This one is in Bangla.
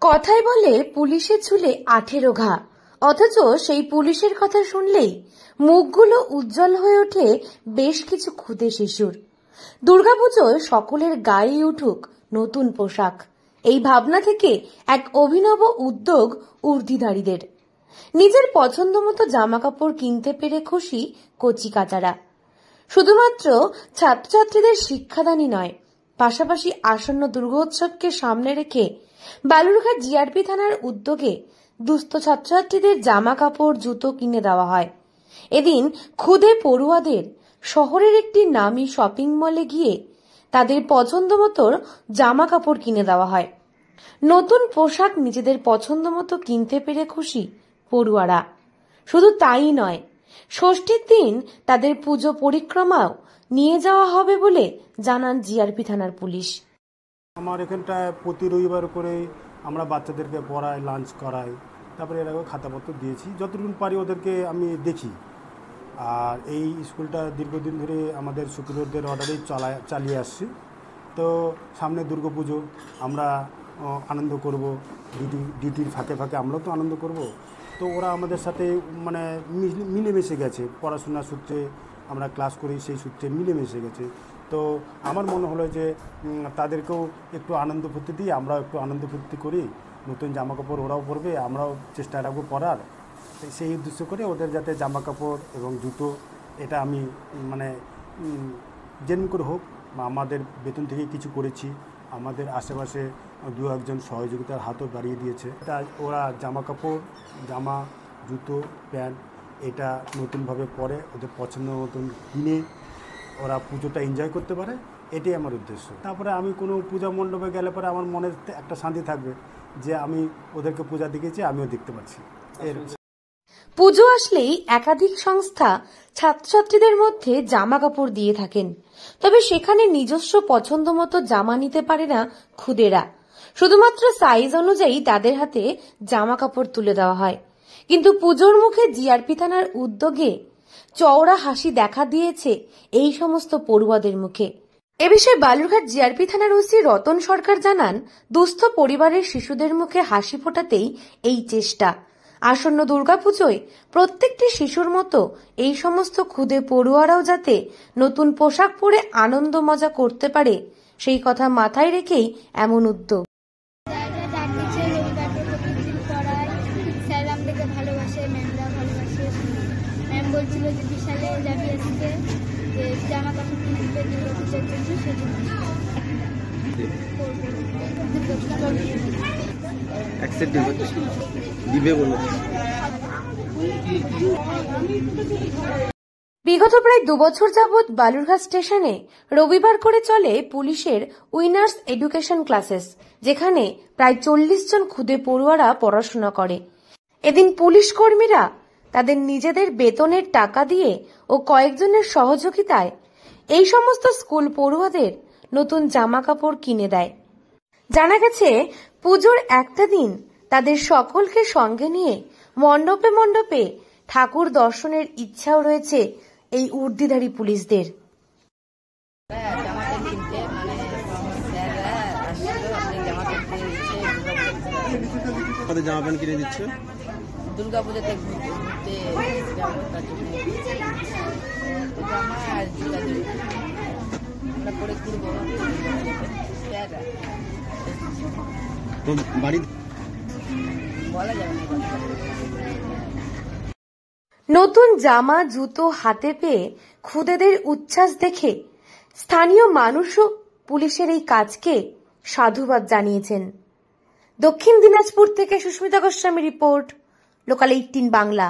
কথায় বলে পুলিশের চুলে 18 ঘা, অথচ সেই পুলিশের কথা শুনলেই মুখগুলো উজ্জ্বল হয়ে ওঠে বেশ কিছু ক্ষুদে শিশুর। দুর্গাপুজোয় সকলের গায়ে উঠুক নতুন পোশাক, এই ভাবনা থেকে এক অভিনব উদ্যোগ উর্দিধারীদের। নিজের পছন্দ মতো জামা কাপড় কিনতে পেরে খুশি কচি কাচারা। শুধুমাত্র ছাত্রছাত্রীদের শিক্ষাদানই নয়, পাশাপাশি আসন্ন দুর্গোৎসবকে সামনে রেখে বালুরঘাট জিআরপি থানার উদ্যোগে দুস্থ ছাত্রছাত্রীদের জামা কাপড় জুতো কিনে দেওয়া হয়। এদিন ক্ষুদে পড়ুয়াদের শহরের একটি নামী শপিং মলে গিয়ে তাদের পছন্দ মতো জামা কাপড় কিনে দেওয়া হয়। নতুন পোশাক নিজেদের পছন্দ মতো কিনতে পেরে খুশি পড়ুয়ারা। শুধু তাই নয়, ষষ্ঠীর দিন তাদের পুজো পরিক্রমাও নিয়ে যাওয়া হবে বলে জানান জিআরপি থানার পুলিশ। আমার এখানটায় প্রতি রবিবার করে আমরা বাচ্চাদেরকে পড়াই, লাঞ্চ করাই, তারপরে এর আগেও খাতাপত্র দিয়েছি, যতটুকু পারি ওদেরকে আমি দেখি। আর এই স্কুলটা দীর্ঘদিন ধরে আমাদের সুপিরিয়রদের অর্ডারেই চালিয়ে আসছি। তো সামনে দুর্গাপুজো, আমরা আনন্দ করব, ডিউটির ফাঁকে ফাঁকে আমরাও তো আনন্দ করব। তো ওরা আমাদের সাথে মানে মিলেমিশে গেছে, পড়াশোনার সূত্রে আমরা ক্লাস করি, সেই সূত্রে মিলেমিশে গেছে। তো আমার মনে হলো যে তাদেরকেও একটু আনন্দ ফুর্তি দিই, আমরাও একটু আনন্দ ফুর্তি করি, নতুন জামা কাপড় ওরাও পরবে, আমরাও চেষ্টা রাখবো পরার। সেই উদ্দেশ্য করে ওদের যাতে জামা কাপড় এবং জুতো, এটা আমি মানে যেমন করে হোক আমাদের বেতন থেকে কিছু করেছি। আমাদের আশেপাশে দু একজন সহযোগিতার হাতও বাড়িয়ে দিয়েছে। তা ওরা জামা কাপড়, জামা, জুতো, প্যান্ট এটা নতুনভাবে পরে ওদের পছন্দ মতন কিনে ওরা পুজোটা এনজয় করতে পারে, এটাই আমার উদ্দেশ্য। তারপরে আমি কোনো পূজা মণ্ডপে গেলে পরে আমার মনে একটা শান্তি থাকবে যে আমি ওদেরকে পূজা দেখেছি, আমিও দেখতে পাচ্ছি। পুজো আসলেই একাধিক সংস্থা ছাত্রছাত্রীদের মধ্যে জামা কাপড় দিয়ে থাকেন, তবে সেখানে নিজস্ব পছন্দ মতো জামা নিতে পারে না ক্ষুদেরা। শুধুমাত্র সাইজ অনুযায়ী তাদের হাতে জামা কাপড় তুলে দেওয়া হয়। কিন্তু পুজোর মুখে জিআরপি থানার উদ্যোগে চওড়া হাসি দেখা দিয়েছে এই সমস্ত পড়ুয়াদের মুখে। এ বিষয়ে বালুরঘাট জিআরপি থানার ওসি রতন সরকার জানান, দুস্থ পরিবারের শিশুদের মুখে হাসি ফোটাতেই এই চেষ্টা। আসন্ন দুর্গাপুজোয় প্রত্যেকটি শিশুর মতো এই সমস্ত ক্ষুদে পড়ুয়ারাও যাতে নতুন পোশাক পরে আনন্দ মজা করতে পারে, সেই কথা মাথায় রেখেই এমন উদ্যোগ। বলছিল যে বিশালে যাবি আজকে, যে জামা কাপড় কিনতে দুর্গাপূজার জন্য, সেজন্য বিগত প্রায় 2 বছর যাবৎ বালুরঘাট স্টেশনে রবিবার করে চলে পুলিশের উইনার্স এডুকেশন ক্লাসেস, যেখানে প্রায় 40 জন ক্ষুদে পড়ুয়ারা পড়াশোনা করে। এদিন পুলিশ কর্মীরা তাদের নিজেদের বেতনের টাকা দিয়ে ও কয়েকজনের সহযোগিতায় এই সমস্ত স্কুল পড়ুয়াদের নতুন জামা কাপড় কিনে দেয়। জানা গেছে, পুজোর একটা দিন তাদের সকলকে সঙ্গে নিয়ে মণ্ডপে মণ্ডপে ঠাকুর দর্শনের ইচ্ছাও রয়েছে এই উর্দিধারী পুলিশদের। জামা প্যান্ট কিনে দিচ্ছে দুর্গাপূজাতে ঘুরতে যাবো, তার জন্য জামা আর জুতা আমরা পরে ঘুরবো। বলা যাবে না। নতুন জামা জুতো হাতে পেয়ে ক্ষুদেদের উচ্ছ্বাস দেখে স্থানীয় মানুষও পুলিশের এই কাজকে সাধুবাদ জানিয়েছেন। দক্ষিণ দিনাজপুর থেকে সুস্মিতা গোস্বামী রিপোর্ট, লোকাল 18 বাংলা।